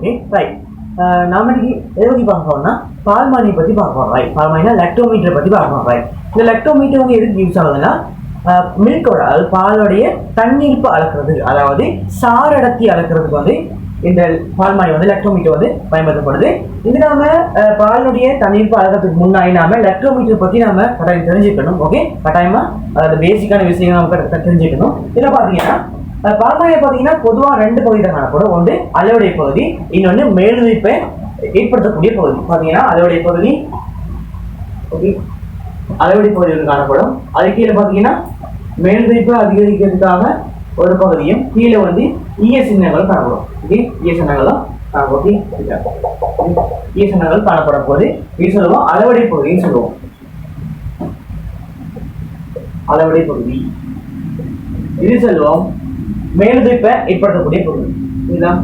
Okay right. நாம இன்னைக்கு எதை பற்றி பார்க்க போறோம்னா பால்மானியை பற்றி பார்க்க போறோம். ரைட், பால்மானினா லெக்டோமீட்டரை பற்றி பார்க்க போறோம். ரைட், இந்த லெக்டோமீட்டர் வந்து எதுக்கு யூஸ் ஆகுதுன்னா மில்கோட அதாவது பாலுடைய தண்ணீர்ப்பு அளக்கிறது, அதாவது சாரடத்தி அளக்கிறதுக்கு வந்து இந்த பால்மானி வந்து லெக்டோமீட்டர் வந்து பயன்படுத்தப்படுது. இது நாம பாலுடைய தண்ணீர்ப்பு அளக்கிறதுக்கு முன்னாடி நாம லெக்டோமீட்டர் பற்றி நாம கட்டாயம் தெரிஞ்சுக்கணும். ஓகே, கட்டாயமா அது பேசிக்கான விஷயங்கள் நமக்கு தெரிஞ்சுக்கணும். இதில் பார்த்தீங்கன்னா பால்மானியை பார்த்தீங்கன்னா பொதுவாக ரெண்டு பகுதி தான் காணப்படும். ஒன்று அளவுடைய பகுதி, இன்னொன்று மேல்விப்பை ஏற்படுத்தக்கூடிய பகுதி. பார்த்தீங்கன்னா அளவுடைய பகுதி, ஓகே, அளவுடைய பகுதி ஒன்று காணப்படும். அது கீழே பார்த்தீங்கன்னா மேல்விப்பை அதிகரிக்கிறதுக்காக ஒரு பகுதியும், கீழே வந்து ஈய சின்னங்களும் காணப்படும். ஓகே, ஈய சின்னங்களும் ஈய சின்னங்கள் காணப்படும் போது இது சொல்லுவோம் அளவடை பகுதின்னு சொல்லுவோம். அளவடை பகுதி இது சொல்லுவோம் மேல்விப்பை ஏற்படுத்தக்கூடிய பகுதி. இதுதான்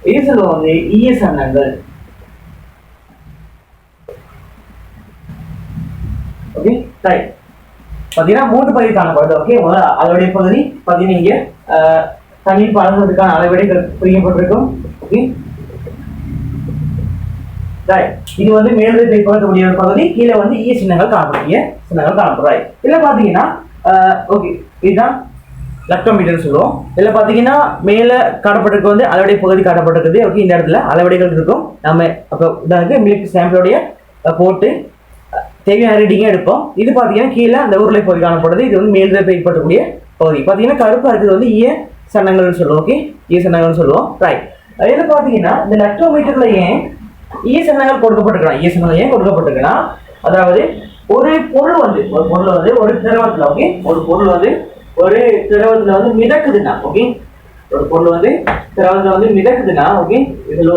இது சொல்லுவோம் வந்து ஈய சன்னங்கள். ஓகே ரைட், பார்த்தீங்கன்னா மூன்று பகுதி காணப்படுது. ஓகே, அளவுடைய பகுதி பார்த்தீங்கன்னா இங்கே தண்ணீர் பழகுவதற்கான அளவீடுகள் பிரிக்கப்பட்டிருக்கும். ஓகே ரைட், இது வந்து மேல்விப்பை ஏற்படுத்தக்கூடிய ஒரு பகுதி, கீழே வந்து ஈய சின்னங்கள் காணப்படும். சின்னங்கள் காணப்படும். ரைட், இதில் பார்த்தீங்கன்னா ஓகே இதுதான் லெக்டோமீட்டர் சொல்லுவோம். இதில் பார்த்தீங்கன்னா மேலே காட்டப்பட்டிருக்கு வந்து அளவடை பகுதி காட்டப்பட்டிருக்குது. ஓகே, இந்த இடத்துல அளவடைகள் இருக்கும். நம்ம அப்போ இதாக மில்க் சாம்பிளோடைய போட்டு தேவையான ரீடிங்காக எடுப்போம். இது பார்த்தீங்கன்னா கீழே அந்த உருளை பகுதி காணப்படுது. இது வந்து மேல்விப்பை ஏற்படுத்தக்கூடிய பகுதி. பார்த்தீங்கன்னா கருப்பாக இருக்கிறது வந்து ஈய சன்னங்கள்னு சொல்லுவோம். ஓகே, ஈய சன்னங்கள்னு சொல்லுவோம். ரைட், இதில் பார்த்தீங்கன்னா இந்த லெக்டோமீட்டர்ல ஏன் ஈய சன்னங்கள் கொடுக்கப்பட்டிருக்கலாம், ஈய சன்னங்கள் ஏன் கொடுக்கப்பட்டிருக்குன்னா, அதாவது ஒரு பொருள் வந்து ஒரு திரவத்தில், ஓகே, ஒரு பொருள் வந்து ஒரு திரவத்துல வந்து மிதக்குதுன்னா, ஓகே, ஒரு பொருள் வந்து திரவத்துல வந்து மிதக்குதுன்னா, ஓகே, இதுல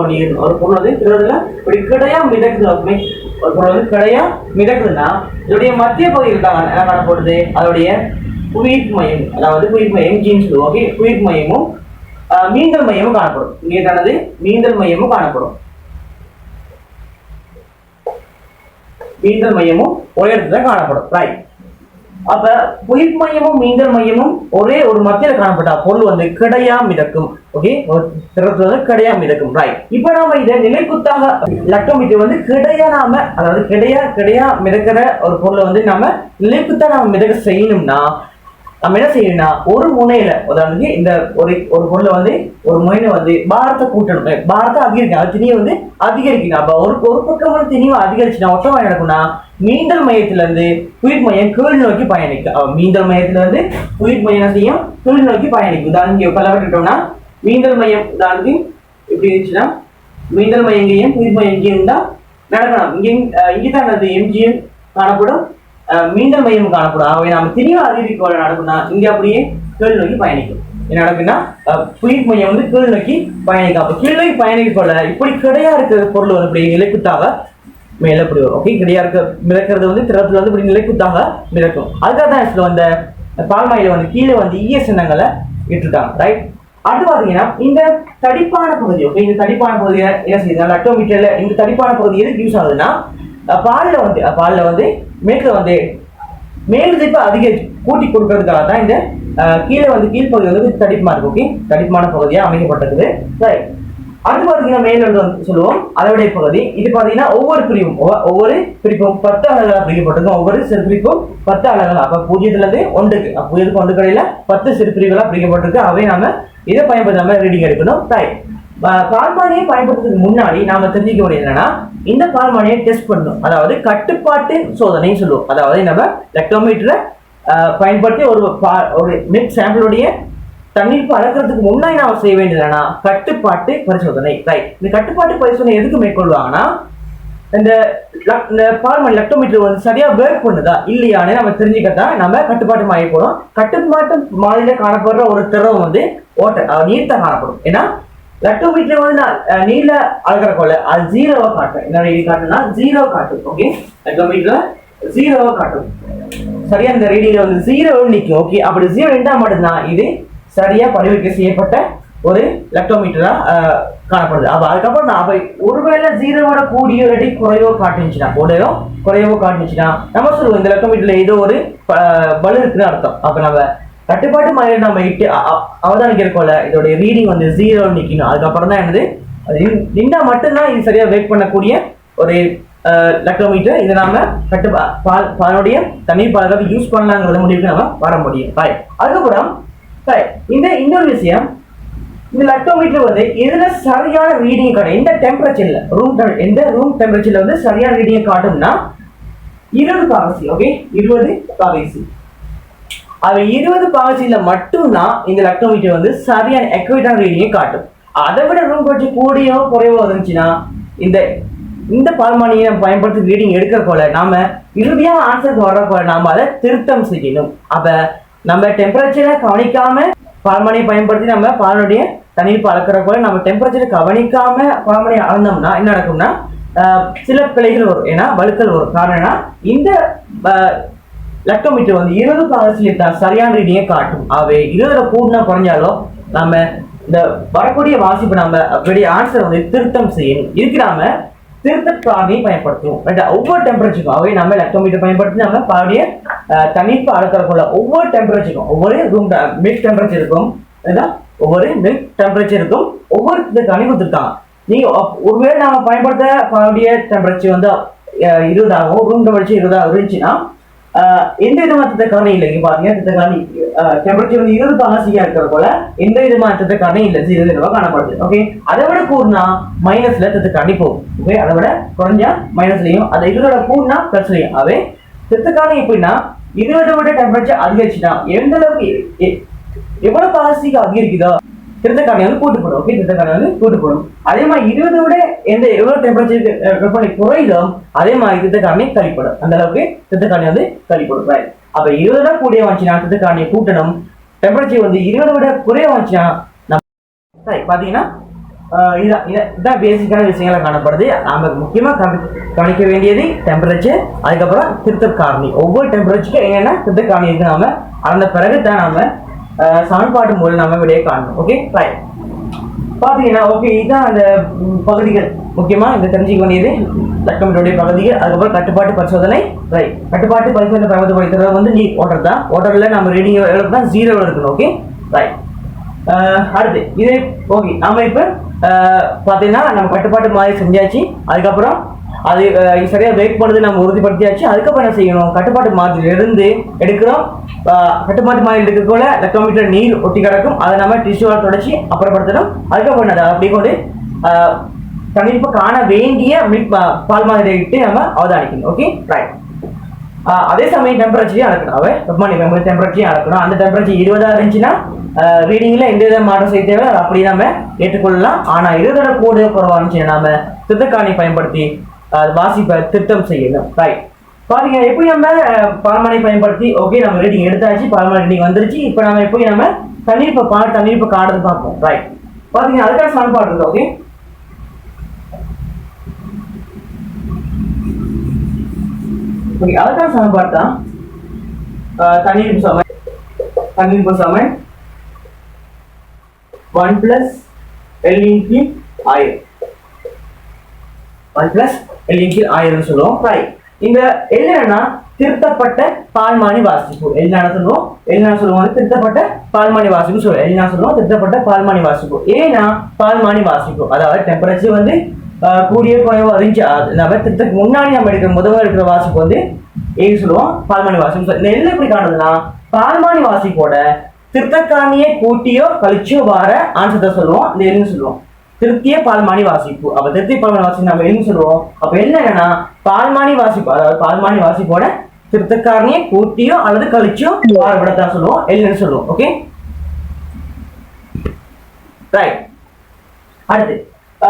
ஒரு பொருள் வந்து திரவத்துல இப்படி கிடையா மிதக்குது. ஓகே, ஒரு பொருள் வந்து கிடையா மிதக்குதுன்னா இதோடைய மத்திய பகுதியில் என்ன காணப்படுது, அதோடைய புவியீர்ப்பு மையம், அதாவது புவியீர்ப்பு மையம் ஜீன்னு சொல்லுவோம். ஓகே, புவியீர்ப்பு மையமும் மீண்டல் மையமும் காணப்படும். இங்கே தானது மீண்டல் மையமும் காணப்படும். மீண்டல் மையமும் ஒரே இடத்துல காணப்படும். ரைட், அப்ப புவியீர்ப்பு மையமும் மீண்டல் மையமும் ஒரே ஒரு மத்தியில காணப்பட்டா பொருள் வந்து கிடையா மிதக்கும். ஓகே, திரவத்துல வந்து கிடையா மிதக்கும். ரைட், இப்ப நாம இதை நிலைக்குத்தாக லெக்டோமீட்டர் வந்து கிடையா நாம, அதாவது கிடையா மிதக்கிற ஒரு பொருளை வந்து நாம நிலைக்குத்தா நாம மிதக்க செய்யணும்னா நம்ம என்ன செய்யணும்னா ஒரு முனையில, அதாவது இந்த ஒரு பொருளை வந்து ஒரு முனையில வந்து பாரத்தை கூட்டணும், பாரத்தை அதிகரிக்கணும், அது திணியை வந்து அதிகரிக்கணும். அப்ப ஒரு பக்கம் வந்து திணிவை அதிகரிச்சுனா ஒட்டமா நடக்கும்னா மீண்டல் மையத்துல இருந்து புவியீர்ப்பு மையம் கீழ் நோக்கி பயணிக்கும். மீண்டல் மையத்துல இருந்து புவியீர்ப்பு மையம் செய்யும் கீழ் நோக்கி பயணிக்கும். உதாரணம் இங்கே பலவற்றிட்டோம்னா மீண்டல் மையம் உதாரணத்துக்கு எப்படி இருந்துச்சுன்னா மீண்டல் மையம் எங்கேயும் புவியீர்ப்பு மையம் எங்கேயும் தான் நடக்கணும். இங்கேதான் அது எம்ஜிஎம் காணப்படும், மீண்டல் மையம் காணப்படும். அவை நாம திணிவை அதிகரிக்க நடக்கும்னா இங்க அப்படியே கீழ் நோக்கி பயணிக்கும். என்ன நடக்குன்னா புவியீர்ப்பு மையம் வந்து கீழ் நோக்கி பயணிக்கும். அப்ப கீழ் நோக்கி பயணிக்கொள்ள இப்படி கிடையா இருக்கிற பொருள் வந்து இப்படி நிலைக்குத்தாக மேல இப்படி வரும். ஓகே, கிடையா இருக்க மிதக்கிறது வந்து திரவத்துல வந்து இப்படி நிலைக்குத்தாக மிதக்கும். அதுக்காக தான் இதுல வந்து பால்மாயில வந்து கீழே வந்து ஈய சின்னங்களை விட்டுருக்காங்க. ரைட், அடுத்து பாத்தீங்கன்னா இந்த தடிப்பான பகுதி, ஓகே, இந்த தடிப்பான பகுதியை என்ன செய்யுது லெக்டோமீட்டர்ல இந்த தடிப்பான பகுதி எதுக்கு யூஸ் ஆகுதுன்னா பால்ல வந்து மேற்குல வந்து மேல்விப்பை அதிகரிச்சு கூட்டி கொடுக்கறதுக்காக தான் இந்த கீழே வந்து கீழ்ப்பகுதி வந்து தடிப்பமா இருக்கு. ஓகே, தடிப்பான பகுதியா அமைக்கப்பட்டிருக்குது. ரைட், அடுத்து பார்த்தீங்கன்னா மேல வந்து சொல்லுவோம் அளவுடைய பகுதி. இது பார்த்தீங்கன்னா ஒவ்வொரு பிரிப்பும் 10 அலகுகளாக பிரிக்கப்பட்டிருக்கும். ஒவ்வொரு சிறு பிரிப்பும் 10 அலகுகள். அப்போ 0லேருந்து 1க்கு, 0க்கு 1 கடையில் 10 சிறு பிரிவுகளாக பிரிக்கப்பட்டிருக்கு. அவை நாம இதை பயன்படுத்தாம ரீடிங் எடுக்கணும். ரைட், பால்மானியை பயன்படுத்துறதுக்கு முன்னாடி நாம தெரிஞ்சுக்க வேண்டியது என்னன்னா இந்த பால்மானியை டெஸ்ட் பண்ணணும், அதாவது கட்டுப்பாட்டு சோதனைன்னு சொல்லுவோம். அதாவது நம்ம லெக்டோமீட்டரை பயன்படுத்தி ஒரு மில்க் சாம்பிளுடைய தண்ணீர் அளக்கிறதுக்கு முன்னாடி நாம செய்ய வேண்டியதுனா கட்டுப்பாட்டு பரிசோதனை. ரைட், இந்த கட்டுப்பாட்டு பரிசோதனை எதுக்கு மேற்கொள்வாங்கன்னா இந்த பால்மானி லெக்டோமீட்டர் வந்து சரியா ஒர்க் பண்ணுதா இல்லையான்னு நம்ம தெரிஞ்சுக்கத்தான் நம்ம கட்டுப்பாட்டு மாதிரி போடும். கட்டுப்பாட்டு மாதிரியில காணப்படுற ஒரு திரவம் வந்து நீர்த்த காணப்படும். ஏன்னா லெக்டோமீட்டர் வந்து நீல அளக்கிற கொள்ள அது 0 காட்டும். என்ன ரீடிங் காட்டுனா 0 காட்டும். ஓகே, லெக்டோமீட்டர் 0 காட்டும். சரியா இந்த ரீடிங்ல வந்து 0 நிற்கும். ஓகே, அப்படி 0 இருந்தா மட்டும்தான் இது சரியா பதிவிறக்க செய்யப்பட்ட ஒரு லெக்டோமீட்டரா காணப்படுது. அப்ப அதுக்கப்புறம் அப்ப ஒருவேளை 0 கூடிய இல்லாட்டி குறைவோ காட்டுச்சுன்னா குறைவோ காட்டுச்சுன்னா நம்ம சொல்லுவோம் இந்த லெக்டோமீட்டர்ல ஏதோ ஒரு பலு இருக்குன்னு அர்த்தம். அப்ப நம்ம கட்டுப்பாட்டு மாதிரி நம்ம இட்டு அவதானிக்கிறோம்ல இதோடைய ரீடிங் வந்து 0 நிக்கணும். அதுக்கப்புறம் தான் என்னது அது நின்னா மட்டும்தான் இது சரியா வெயிட் பண்ணக்கூடிய ஒரு லெக்டோமீட்டர். இதை நாம பாலுடைய தண்ணீர் பாதுகாப்பு யூஸ் பண்ணலாங்கிறத முடிவுக்கு நம்ம வர முடியும். அதுக்கப்புறம் இந்த இன்னொரு விஷயம், இந்த லெக்டோமீட்டர் வந்து இதுல சரியான ரீடிங் காட்டும் எந்த டெம்பரேச்சர்ல எந்த ரூம் டெம்பரேச்சர்ல வந்து சரியான ரீடிங் காட்டும்னா 20 பாகசி. ஓகே 20 பாகசி. அது 20 பாகசியில மட்டும்தான் இந்த லெக்டோமீட்டர் வந்து சரியான அக்யூரேட்டான ரீடிங்கை காட்டும். அதை விட ரூம் கொஞ்சம் கூடியோ குறைவோ இருந்துச்சுன்னா இந்த பால்மானியை நம்ம பயன்படுத்தி ரீடிங் எடுக்கிற போல நாம இறுதியா ஆன்சருக்கு வர்ற போல நாம அதை திருத்தம் செய்யணும். அப்ப நம்ம டெம்பரேச்சரை கவனிக்காம பால்மானியை பயன்படுத்தி நம்ம பாலுடைய தண்ணீர் அளக்கிற போல நம்ம டெம்பரேச்சரை கவனிக்காம பால்மானியை அளந்தோம்னா என்ன நடக்கும்னா சில பிழைகள் வரும். ஏன்னா வழுக்கல் வரும். காரணம் இந்த லெக்டோமீட்டர் வந்து 20 பாகசியில் தான் சரியான ரீடிங்கை காட்டும். அவை 20 கூடுனா குறைஞ்சாலும் நம்ம இந்த வரக்கூடிய வாசிப்பு நம்ம அப்படியே ஆன்சர் வந்து திருத்தம் செய்யணும். இருக்கிறாம திருத்த காரணியை பயன்படுத்துவோம். ஒவ்வொரு டெம்பரேச்சருக்கும் அவை நம்ம லெக்டோமீட்டர் பயன்படுத்தி நம்ம பாலுடைய தண்ணீர் அளக்கிறக்குள்ள ஒவ்வொரு டெம்பரேச்சருக்கும் ஒவ்வொரு ரூம் மில்க் டெம்பரேச்சருக்கும் ஒவ்வொரு மில்க் டெம்பரேச்சருக்கும் ஒவ்வொரு தண்ணி கொடுத்துருக்காங்க. நீங்க ஒருவேளை நாம பயன்படுத்த பாலுடைய டெம்பரேச்சர் வந்து 20 ஆகும், ரூம் டெம்பரேச்சர் 20 இருந்துச்சுன்னா எந்த விதமான திட்ட காரணம் இல்லை. இங்க பாத்தீங்கன்னா திட்ட காரணி டெம்பரேச்சர் வந்து 20 பாகசியா இருக்கிற போல எந்த விதமான திட்ட காரணம் இல்லை, 0 காணப்படுது. ஓகே அதை விட கூடுனா மைனஸ்ல திட்ட காரணி போகும். ஓகே அதை விட குறைஞ்சா மைனஸ்லயும் அதை 20 கூடுனா பிளஸ்லயும். அவே திட்ட காரணம் எப்படின்னா 20 விட டெம்பரேச்சர் அதிகரிச்சுன்னா எந்த அளவுக்கு எவ்வளவு பாகசிக்கு அதிகரிக்குதோ திருத்த காரணி வந்து கூட்டு போடும். ஓகே திருத்த காரணி வந்து கூட்டு போடும். அதே மாதிரி 20 விட எவ்வளவு டெம்பரேச்சர் வெப்பநிலை குறையுதோ அதே மாதிரி திருத்த காரணி கழிப்படும். அந்த அளவுக்கு திருத்த காரணி வந்து கழிப்படும். அப்ப 20 விட கூடிய வந்துச்சுன்னா திருத்த காரணியை கூட்டணும். டெம்பரேச்சர் வந்து 20 விட குறைய வந்துச்சுன்னா பாத்தீங்கன்னா இதான் பேசிக்கான விஷயங்களா காணப்படுது. நாம முக்கியமா கவனிக்க வேண்டியது டெம்பரேச்சர், அதுக்கப்புறம் திருத்த காரணி. ஒவ்வொரு டெம்பரேச்சருக்கு என்னென்ன திருத்த காரணி இருக்கு நாம அந்த பிறகு தான் நாம சமன்பாட்டு மூலம் நம்ம விடையை காணணும். ஓகே பாத்தீங்கன்னா ஓகே இதுதான் அந்த பகுதிகள். முக்கியமா இந்த தெரிஞ்சுக்க வேண்டியது லெக்டோமீட்டருடைய பகுதிகள். அதுக்கப்புறம் கட்டுப்பாட்டு பரிசோதனை. கட்டுப்பாட்டு பரிசோதனை பயன்படுத்துறது வந்து நீர் வாட்டர் தான். வாட்டர்ல நம்ம ரீடிங் எவ்வளவு தான் 0 இருக்கணும். ஓகே அடுத்து இது ஓகே நாம இப்ப பாத்தீங்கன்னா நம்ம கட்டுப்பாட்டு மாதிரி செஞ்சாச்சு. அதுக்கப்புறம் அது சரியா வெயிட் பண்ணுது நம்ம உறுதிப்படுத்தியாச்சு. அதுக்கப்புறம் என்ன செய்யணும், கட்டுப்பாட்டு மாதிரில இருந்து எடுக்கிறோம். கட்டுப்பாட்டு மாதிரி எடுக்கிறதுக்குள்ள லெக்டோமீட்டர் நீர் ஒட்டி கிடக்கும். அதை நம்ம டிஷ்யூவால் தொடச்சி அப்புறப்படுத்தணும். அதுக்கப்புறம் அதை அப்படி கொண்டு கண்டிப்பா காண வேண்டிய பால் மாதிரி இட்டு நம்ம அவதானிக்கணும். ஓகே அதே சமயம் டெம்பரேச்சரையும் அளக்கணும். வெப்பநிலை டெம்பரேச்சரையும் அளக்கணும். அந்த டெம்பரேச்சர் 20 இருந்துச்சுன்னா ரீடிங்ல எந்த வித மாற்றம் செய்ய தேவை அப்படி நம்ம ஏற்றுக்கொள்ளலாம். ஆனா 20 கூட குறைவா இருந்துச்சுன்னா நாம திருத்தக்காணி பயன்படுத்தி வாசிப்பை திருத்தம் செய்யணும். பாத்தீங்க எப்படி நம்ம பால்மானை பயன்படுத்தி ஓகே நம்ம ரீடிங் எடுத்தாச்சு, பால்மானை ரீடிங் வந்துருச்சு. இப்ப நம்ம எப்படி நம்ம தண்ணீர் காடுறது பார்ப்போம். பாத்தீங்கன்னா அதுக்கான சமன்பாடு இருக்கு. ஓகே அதுக்கான சமன்பாடு தான் தண்ணீர் சமன் 1 + L/1000 1 + L/1000 சொல்லுவோம். இந்த என்னன்னா திருத்தப்பட்ட பால்மானி வாசிப்பு. சொல்லுவோம் திருத்தப்பட்ட பால்மானி வாசிப்பு சொல்லுவோம். திருத்தப்பட்ட பால்மானி வாசிப்பு ஏன்னா பால்மானி வாசிப்பு அதாவது டெம்பரேச்சர் வந்து கூடிய குறைவா இருந்துச்சு. நம்ம திருத்தக்கு முன்னாடி நம்ம எடுக்கிற முதல்ல இருக்கிற வாசிப்பு வந்து ஏன்னு சொல்லுவோம் பால்மானி வாசிப்பு. இந்த எல்லாம் எப்படி காணுதுன்னா பால்மானி வாசிப்போட திருத்தக்காணியை கூட்டியோ கழிச்சோ வார ஆன்சரை சொல்லுவோம். இந்த எல்னு சொல்லுவோம் திருத்திய பால்மானி வாசிப்பு. அப்ப திருத்திய பால்மானி வாசிப்பு நம்ம எல்னு சொல்லுவோம். அப்ப என்னன்னா பால்மானி வாசிப்பு அதாவது பால்மானி வாசிப்போட திருத்தக்காரணியை கூட்டியோ அல்லது கழிச்சோ வார விடத்தான் சொல்லுவோம் எல்னு சொல்லுவோம். ஓகே அடுத்து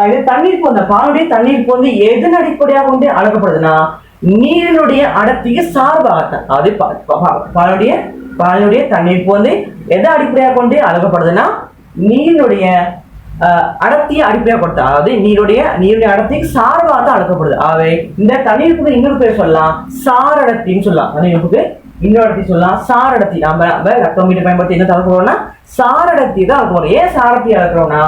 இது தண்ணீர் போந்த பாலுடைய தண்ணீர் போந்து எதன் அடிப்படையாக கொண்டு அளக்கப்படுதுன்னா நீரினுடைய அடர்த்திக்கு சார்பாகத்தான். அதாவது பாலுடைய தண்ணீர் போந்து எதை அடிப்படையாக கொண்டு அளக்கப்படுதுன்னா நீரினுடைய அடர்த்தியை அடிப்படையாக கொடுத்தா அதாவது நீருடைய அடர்த்திக்கு சார்பாக தான் அளக்கப்படுது. ஆகவே இந்த தண்ணீருக்கு இன்னொரு பேர் சொல்லலாம் சார் அடர்த்தின்னு சொல்லலாம். தண்ணீருக்கு இன்னொரு அடர்த்தி சொல்லலாம் சார் அடர்த்தி. நம்ம லெக்டோமீட்டர் பயன்படுத்தி என்ன அளக்கிறோம்னா சார் அடர்த்தி தான் அளக்கிறோம். ஏன் சார் அடர்த்தி அளக்கிறோம்னா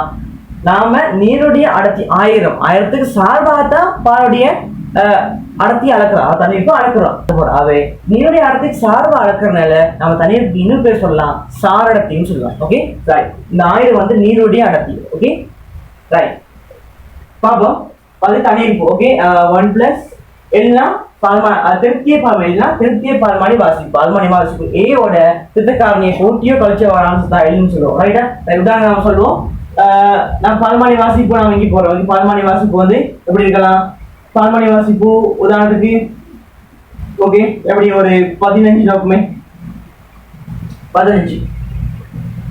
நாம நீருடைய அடர்த்தி 1000க்கு சார்பாகத்தான் பாலுடைய அடர்த்தி அளக்கிறோம், தண்ணீருக்கு அளக்கிறோம். அவை நீருடைய அடர்த்திக்கு சார்பா அளக்கிறதுனால நம்ம தண்ணீருக்கு இன்னும் பேர் சொல்லலாம் சார் அடர்த்தின்னு சொல்லலாம். Okay right. இந்த 1000 வந்து நீருடைய அடர்த்தி. Okay right. பாப்போம் அது தண்ணீர். ஓகே 1 பிளஸ் எல்லாம் திருப்திய பால்மானி வாசிப்பு பால்மானி வாசிப்பு ஏயோட திட்டக்காரணியை கூட்டியோ கழிச்சோ வர ஆன்சர் தான் எல்னு சொல்லுவோம். ரைட்டா? உதாரணம் நம்ம சொல்லுவோம் நான் பால்மானி வாசிப்பு நான் இங்கே போறோம். பால்மானி வாசிப்பு வந்து எப்படி இருக்கலாம்? பால்மானி வாசிப்பு உதாரணத்துக்கு ஓகே எப்படி ஒரு 15 நோக்குமே 15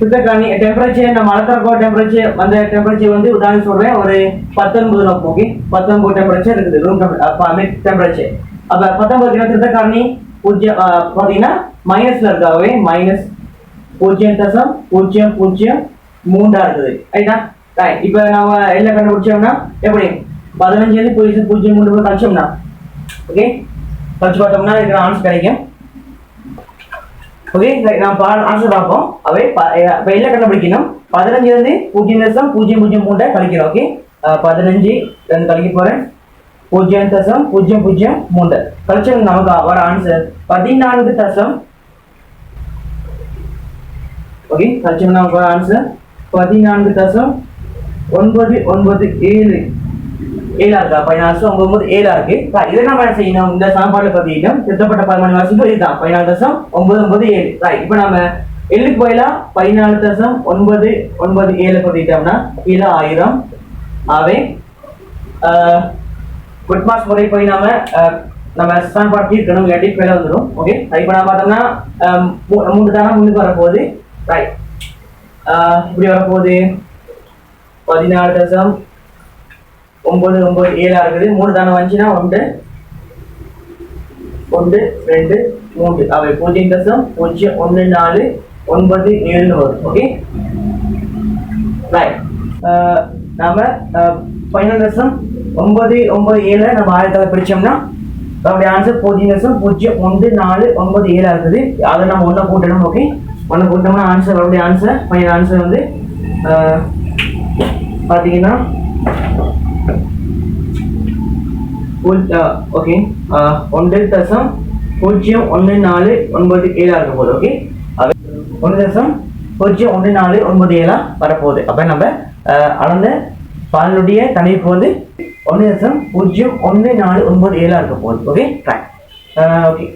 சுத்தக்காணி டெம்பரேச்சர் நம்ம அளக்கிறக்கோ டெம்பரேச்சர் அந்த டெம்பரேச்சர் வந்து உதாரணம் சொல்றேன் ஒரு 19 நோக்கு. ஓகே 19 டெம்பரேச்சர் இருக்குது ரூம் டெம்பரேச்சர். அப்ப 19 சுத்தக்காணி பாத்தீங்கன்னா மைனஸ்ல இருக்காவே -0.003 இருக்குது. ரைட்டா? இப்ப நம்ம எல்லாம் கண்டுபிடிச்சோம்னா எப்படி 15 0.03 கழிச்சோம்னா ஓகே கழிச்சு பார்த்தோம்னா இதுக்கு ஆன்சர் கிடைக்கும். ஓகே நான் ஆன்சர் பார்ப்போம். அவை எல்லாம் கண்டுபிடிக்கணும். 15 0.003 கழிக்கிறோம். ஓகே 15 கழிக்க போறேன் 0.003 கழிச்சோம். நமக்கு வர ஆன்சர் 14. ஓகே கழிச்சோம் நமக்கு வர ஆன்சர் 14.997 இருக்கா? 14.97 இருக்கு. இதை நம்ம என்ன செய்யணும்? இந்த சமன்பாடுல பதியிட்டோம். திருத்தப்பட்ட பால்மானி வாசிப்பு இதுதான் 14.997. இப்ப நம்ம எல்லுக்கு போயிலாம் 14.997 பதிட்டோம்னா கீழே 1000 ஆவே குட் மார்க்ஸ் முறை போய் நம்ம சமன்பாடு தீர்க்கணும். இல்லாட்டி பேர வந்துடும். ஓகே இப்ப நம்ம பார்த்தோம்னா 3 தானே முன்னுக்கு வரப்போகுது. ரைட் இப்படி வரப்போகுது 14.997 இருக்குது. 3 தானே வந்துச்சுன்னா 1 2 3 அவை 0.01497 வரும். Okay right. நாம 15.997 நம்ம 1000 பிரிச்சோம்னா நம்முடைய ஆன்சர் 0.01497 இருக்குது. அதை நம்ம 1 கூட்டணும். ஓகே 1 கூட்டோம்னா ஆன்சர் நம்முடைய ஆன்சர் ஃபைனல் ஆன்சர் வந்து பாத்தீங்கன்னா ஓகே 1.01497 இருக்க போகுது. ஓகே 1.01497 வரப்போகுது. அப்ப நம்ம அளந்த பாலுடைய தனிப்பு வந்து 1.01497 இருக்க போகுது. Okay okay